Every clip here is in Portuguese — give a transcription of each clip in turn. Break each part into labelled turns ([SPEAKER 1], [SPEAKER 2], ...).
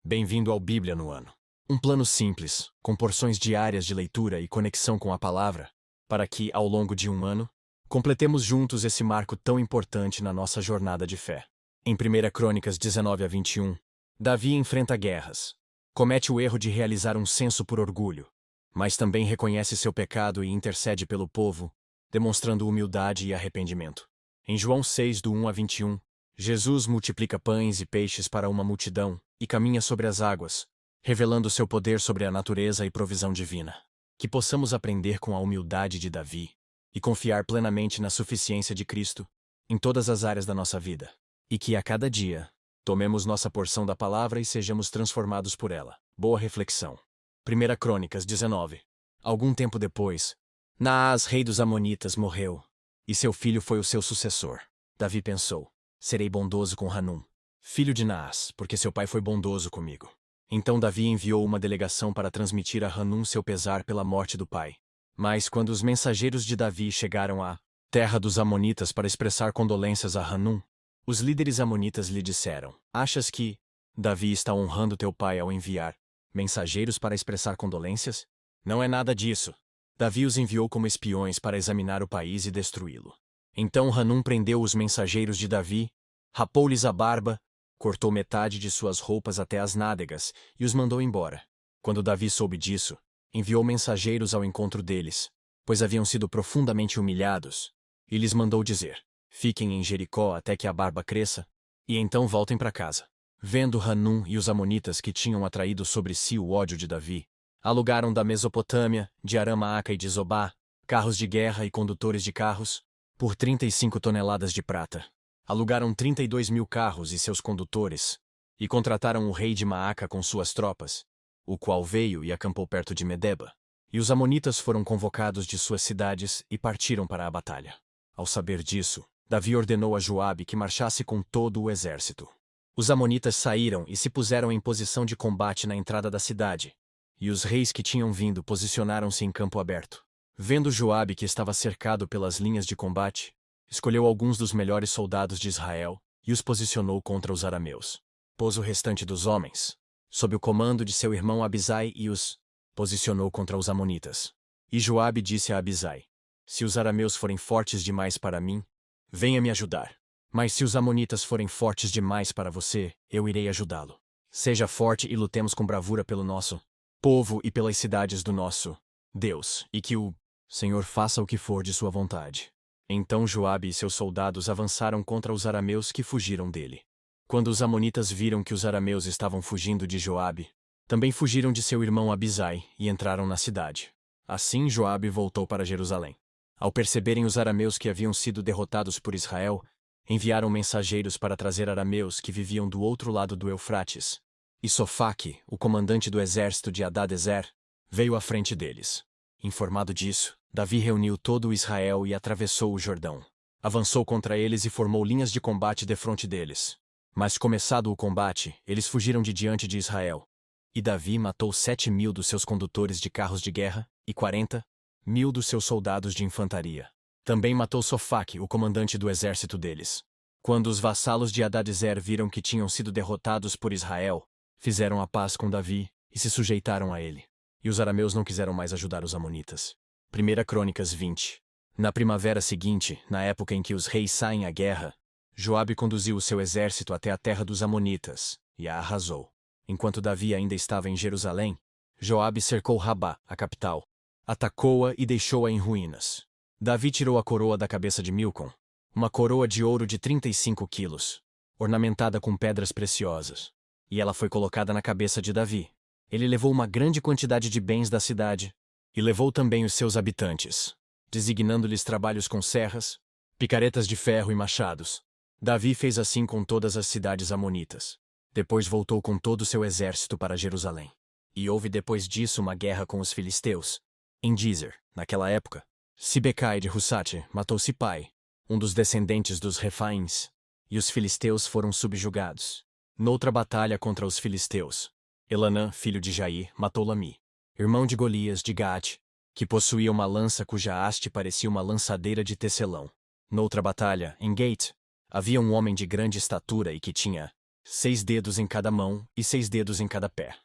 [SPEAKER 1] Bem-vindo ao Bíblia no Ano. Um plano simples, com porções diárias de leitura e conexão com a palavra, para que, ao longo de um ano, completemos juntos esse marco tão importante na nossa jornada de fé. Em 1 Crônicas 19 a 21, Davi enfrenta guerras. Comete o erro de realizar um censo por orgulho, mas também reconhece seu pecado e intercede pelo povo, demonstrando humildade e arrependimento. Em João 6, do 1 a 21, Jesus multiplica pães e peixes para uma multidão e caminha sobre as águas, revelando seu poder sobre a natureza e provisão divina. Que possamos aprender com a humildade de Davi e confiar plenamente na suficiência de Cristo em todas as áreas da nossa vida. E que a cada dia, tomemos nossa porção da palavra e sejamos transformados por ela. Boa reflexão. 1 Crônicas 19. Algum tempo depois, Naás, rei dos Amonitas, morreu, e seu filho foi o seu sucessor. Davi pensou: serei bondoso com Hanum, filho de Naás, porque seu pai foi bondoso comigo. Então Davi enviou uma delegação para transmitir a Hanum seu pesar pela morte do pai. Mas quando os mensageiros de Davi chegaram à terra dos Amonitas para expressar condolências a Hanum, os líderes amonitas lhe disseram: achas que Davi está honrando teu pai ao enviar mensageiros para expressar condolências? Não é nada disso. Davi os enviou como espiões para examinar o país e destruí-lo. Então Hanum prendeu os mensageiros de Davi, rapou-lhes a barba, cortou metade de suas roupas até as nádegas e os mandou embora. Quando Davi soube disso, enviou mensageiros ao encontro deles, pois haviam sido profundamente humilhados, e lhes mandou dizer: fiquem em Jericó até que a barba cresça, e então voltem para casa. Vendo Hanum e os amonitas que tinham atraído sobre si o ódio de Davi, alugaram da Mesopotâmia, de Aram-Maaca e de Zobá, carros de guerra e condutores de carros, por 35 toneladas de prata. Alugaram 32.000 carros e seus condutores, e contrataram o rei de Maaca com suas tropas, o qual veio e acampou perto de Medeba. E os amonitas foram convocados de suas cidades e partiram para a batalha. Ao saber disso, Davi ordenou a Joabe que marchasse com todo o exército. Os amonitas saíram e se puseram em posição de combate na entrada da cidade, e os reis que tinham vindo posicionaram-se em campo aberto. Vendo Joabe que estava cercado pelas linhas de combate, escolheu alguns dos melhores soldados de Israel e os posicionou contra os arameus. Pôs o restante dos homens, sob o comando de seu irmão Abisai, e os posicionou contra os amonitas. E Joabe disse a Abisai: se os arameus forem fortes demais para mim, venha me ajudar. Mas se os amonitas forem fortes demais para você, eu irei ajudá-lo. Seja forte e lutemos com bravura pelo nosso povo e pelas cidades do nosso Deus, e que o Senhor faça o que for de sua vontade. Então Joabe e seus soldados avançaram contra os arameus que fugiram dele. Quando os amonitas viram que os arameus estavam fugindo de Joabe, também fugiram de seu irmão Abisai e entraram na cidade. Assim Joabe voltou para Jerusalém. Ao perceberem os arameus que haviam sido derrotados por Israel, enviaram mensageiros para trazer arameus que viviam do outro lado do Eufrates. E Sofaque, o comandante do exército de Hadadezer, veio à frente deles. Informado disso, Davi reuniu todo o Israel e atravessou o Jordão. Avançou contra eles e formou linhas de combate defronte deles. Mas começado o combate, eles fugiram de diante de Israel. E Davi matou 7.000 dos seus condutores de carros de guerra e 40.000 dos seus soldados de infantaria. Também matou Sofaque, o comandante do exército deles. Quando os vassalos de Hadadezer viram que tinham sido derrotados por Israel, fizeram a paz com Davi e se sujeitaram a ele. E os arameus não quiseram mais ajudar os amonitas. 1 Crônicas 20. Na primavera seguinte, na época em que os reis saem à guerra, Joabe conduziu o seu exército até a terra dos amonitas e a arrasou. Enquanto Davi ainda estava em Jerusalém, Joabe cercou Rabá, a capital, atacou-a e deixou-a em ruínas. Davi tirou a coroa da cabeça de Milcom, uma coroa de ouro de 35 quilos, ornamentada com pedras preciosas, e ela foi colocada na cabeça de Davi. Ele levou uma grande quantidade de bens da cidade, e levou também os seus habitantes, designando-lhes trabalhos com serras, picaretas de ferro e machados. Davi fez assim com todas as cidades amonitas. Depois voltou com todo o seu exército para Jerusalém. E houve depois disso uma guerra com os filisteus. Em Dizer, naquela época, Sibecai de Hussate matou Sipai, um dos descendentes dos Refaíns, e os filisteus foram subjugados. Noutra batalha contra os filisteus, Elanã, filho de Jair, matou Lami, irmão de Golias de Gate, que possuía uma lança cuja haste parecia uma lançadeira de tecelão. Noutra batalha, em Gate, havia um homem de grande estatura e que tinha 6 dedos em cada mão e 6 dedos em cada pé.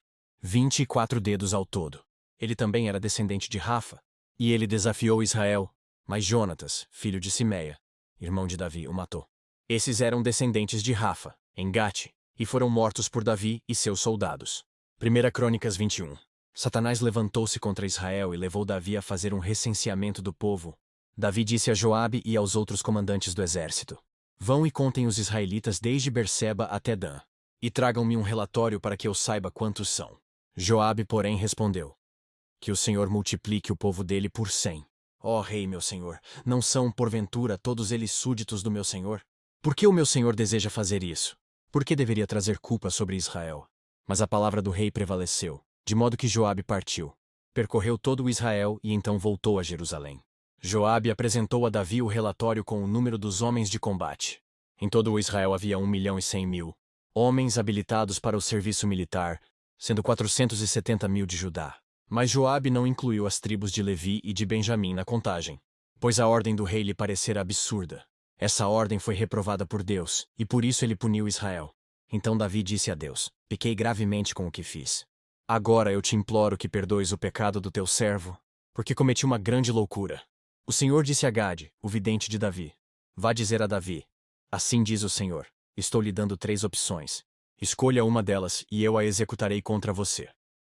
[SPEAKER 1] 24 dedos ao todo. Ele também era descendente de Rafa, e ele desafiou Israel, mas Jonatas, filho de Simeia, irmão de Davi, o matou. Esses eram descendentes de Rafa, em Gate, e foram mortos por Davi e seus soldados. 1 Crônicas 21. Satanás levantou-se contra Israel e levou Davi a fazer um recenseamento do povo. Davi disse a Joabe e aos outros comandantes do exército: Vão e contem os israelitas desde Berseba até Dan, e tragam-me um relatório para que eu saiba quantos são. Joabe, porém, respondeu: Que o Senhor multiplique o povo dele por 100. Ó rei, meu senhor, não são, porventura, todos eles súditos do meu senhor? Por que o meu senhor deseja fazer isso? Por que deveria trazer culpa sobre Israel? Mas a palavra do rei prevaleceu, de modo que Joabe partiu. Percorreu todo o Israel e então voltou a Jerusalém. Joabe apresentou a Davi o relatório com o número dos homens de combate. Em todo o Israel havia 1.100.000 homens habilitados para o serviço militar, sendo 470.000 de Judá. Mas Joabe não incluiu as tribos de Levi e de Benjamim na contagem, pois a ordem do rei lhe parecera absurda. Essa ordem foi reprovada por Deus, e por isso ele puniu Israel. Então Davi disse a Deus: Pequei gravemente com o que fiz. Agora eu te imploro que perdoes o pecado do teu servo, porque cometi uma grande loucura. O Senhor disse a Gade, o vidente de Davi: Vá dizer a Davi: Assim diz o Senhor, estou lhe dando 3 opções. Escolha uma delas e eu a executarei contra você.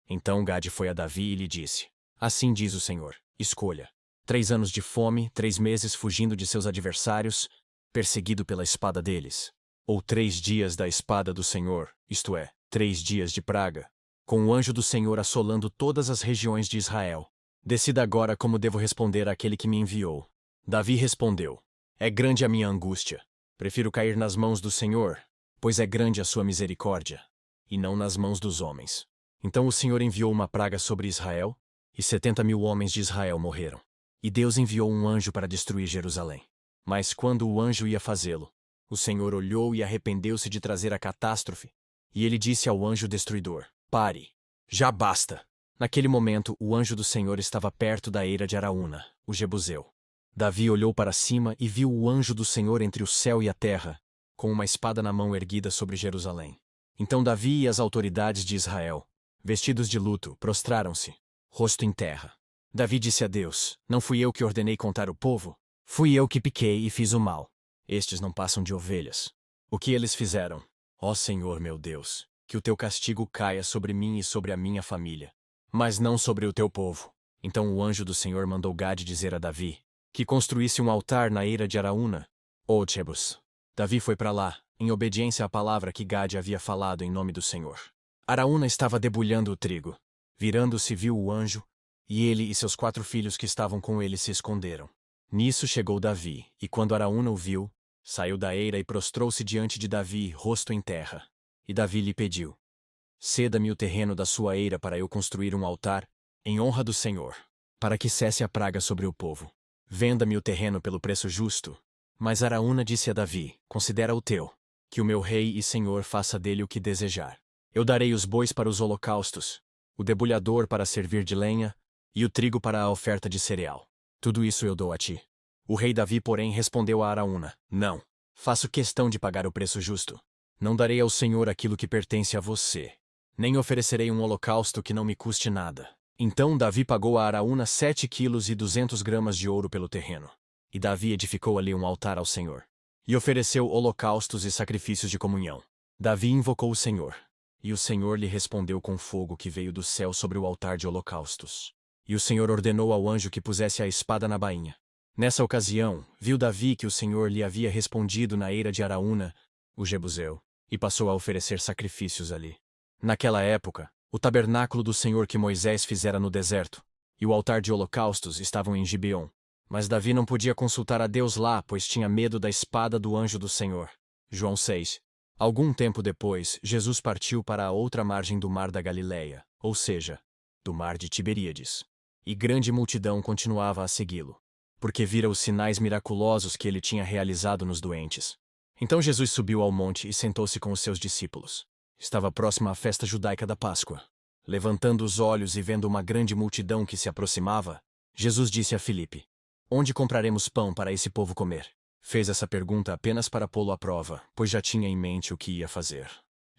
[SPEAKER 1] Então Gade foi a Davi e lhe disse: Assim diz o Senhor, escolha. 3 anos de fome, 3 meses fugindo de seus adversários, perseguido pela espada deles. Ou 3 dias da espada do Senhor, isto é, 3 dias de praga, com o anjo do Senhor assolando todas as regiões de Israel. Decida agora como devo responder àquele que me enviou. Davi respondeu: É grande a minha angústia. Prefiro cair nas mãos do Senhor, pois é grande a sua misericórdia, e não nas mãos dos homens. Então o Senhor enviou uma praga sobre Israel, e 70.000 homens de Israel morreram. E Deus enviou um anjo para destruir Jerusalém. Mas quando o anjo ia fazê-lo, o Senhor olhou e arrependeu-se de trazer a catástrofe, e ele disse ao anjo destruidor: Pare, já basta. Naquele momento, o anjo do Senhor estava perto da eira de Araúna, o Jebuseu. Davi olhou para cima e viu o anjo do Senhor entre o céu e a terra, com uma espada na mão erguida sobre Jerusalém. Então Davi e as autoridades de Israel, vestidos de luto, prostraram-se, rosto em terra. Davi disse a Deus: Não fui eu que ordenei contar o povo? Fui eu que piquei e fiz o mal. Estes não passam de ovelhas. O que eles fizeram? Ó Senhor meu Deus, que o teu castigo caia sobre mim e sobre a minha família, mas não sobre o teu povo. Então o anjo do Senhor mandou Gade dizer a Davi que construísse um altar na eira de Araúna, ou Jebus. Davi foi para lá, em obediência à palavra que Gade havia falado em nome do Senhor. Araúna estava debulhando o trigo. Virando-se, viu o anjo, e ele e seus 4 filhos que estavam com ele se esconderam. Nisso chegou Davi, e quando Araúna o viu, saiu da eira e prostrou-se diante de Davi, rosto em terra. E Davi lhe pediu: Ceda-me o terreno da sua eira para eu construir um altar, em honra do Senhor, para que cesse a praga sobre o povo. Venda-me o terreno pelo preço justo. Mas Araúna disse a Davi: Considera o teu, que o meu rei e senhor faça dele o que desejar. Eu darei os bois para os holocaustos, o debulhador para servir de lenha, e o trigo para a oferta de cereal. Tudo isso eu dou a ti. O rei Davi, porém, respondeu a Araúna: Não, faço questão de pagar o preço justo. Não darei ao Senhor aquilo que pertence a você, nem oferecerei um holocausto que não me custe nada. Então Davi pagou a Araúna 7,2 kg de ouro pelo terreno. E Davi edificou ali um altar ao Senhor, e ofereceu holocaustos e sacrifícios de comunhão. Davi invocou o Senhor, e o Senhor lhe respondeu com fogo que veio do céu sobre o altar de holocaustos. E o Senhor ordenou ao anjo que pusesse a espada na bainha. Nessa ocasião, viu Davi que o Senhor lhe havia respondido na eira de Araúna, o Jebuseu, e passou a oferecer sacrifícios ali. Naquela época, o tabernáculo do Senhor que Moisés fizera no deserto, e o altar de holocaustos estavam em Gibeon. Mas Davi não podia consultar a Deus lá, pois tinha medo da espada do anjo do Senhor. João 6. Algum tempo depois, Jesus partiu para a outra margem do mar da Galileia, ou seja, do mar de Tiberíades. E grande multidão continuava a segui-lo, porque vira os sinais miraculosos que ele tinha realizado nos doentes. Então Jesus subiu ao monte e sentou-se com os seus discípulos. Estava próxima à festa judaica da Páscoa. Levantando os olhos e vendo uma grande multidão que se aproximava, Jesus disse a Filipe: Onde compraremos pão para esse povo comer? Fez essa pergunta apenas para pô-lo à prova, pois já tinha em mente o que ia fazer.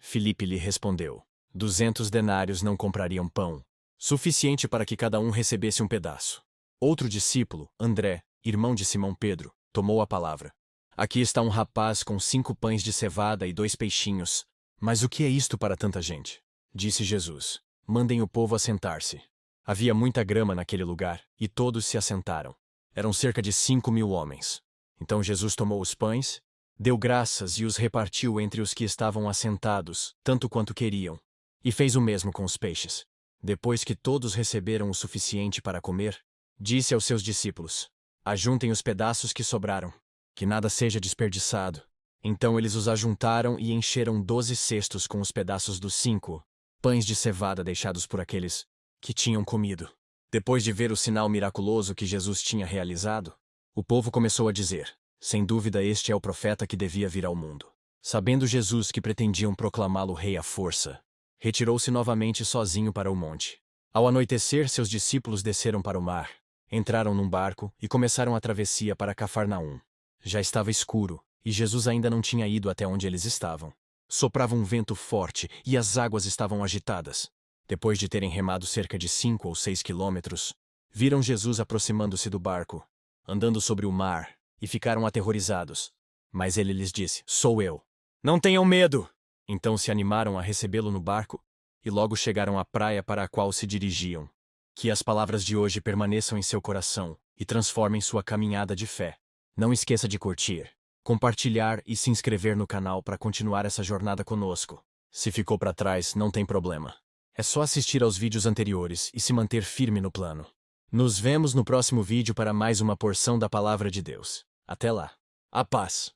[SPEAKER 1] Filipe lhe respondeu: 200 denários não comprariam pão, suficiente para que cada um recebesse um pedaço. Outro discípulo, André, irmão de Simão Pedro, tomou a palavra. Aqui está um rapaz com 5 pães de cevada e 2 peixinhos. Mas o que é isto para tanta gente? Disse Jesus: mandem o povo assentar-se. Havia muita grama naquele lugar, e todos se assentaram. Eram cerca de 5.000 homens. Então Jesus tomou os pães, deu graças e os repartiu entre os que estavam assentados, tanto quanto queriam. E fez o mesmo com os peixes. Depois que todos receberam o suficiente para comer, disse aos seus discípulos: ajuntem os pedaços que sobraram, que nada seja desperdiçado. Então eles os ajuntaram e encheram 12 cestos com os pedaços dos 5 pães de cevada deixados por aqueles que tinham comido. Depois de ver o sinal miraculoso que Jesus tinha realizado, o povo começou a dizer: sem dúvida este é o profeta que devia vir ao mundo. Sabendo Jesus que pretendiam proclamá-lo rei à força, retirou-se novamente sozinho para o monte. Ao anoitecer, seus discípulos desceram para o mar, entraram num barco e começaram a travessia para Cafarnaum. Já estava escuro, e Jesus ainda não tinha ido até onde eles estavam. Soprava um vento forte e as águas estavam agitadas. Depois de terem remado cerca de 5 ou 6 quilômetros, viram Jesus aproximando-se do barco, andando sobre o mar, e ficaram aterrorizados. Mas ele lhes disse: sou eu. Não tenham medo! Então se animaram a recebê-lo no barco, e logo chegaram à praia para a qual se dirigiam. Que as palavras de hoje permaneçam em seu coração e transformem sua caminhada de fé. Não esqueça de curtir, compartilhar e se inscrever no canal para continuar essa jornada conosco. Se ficou para trás, não tem problema. É só assistir aos vídeos anteriores e se manter firme no plano. Nos vemos no próximo vídeo para mais uma porção da Palavra de Deus. Até lá. A paz.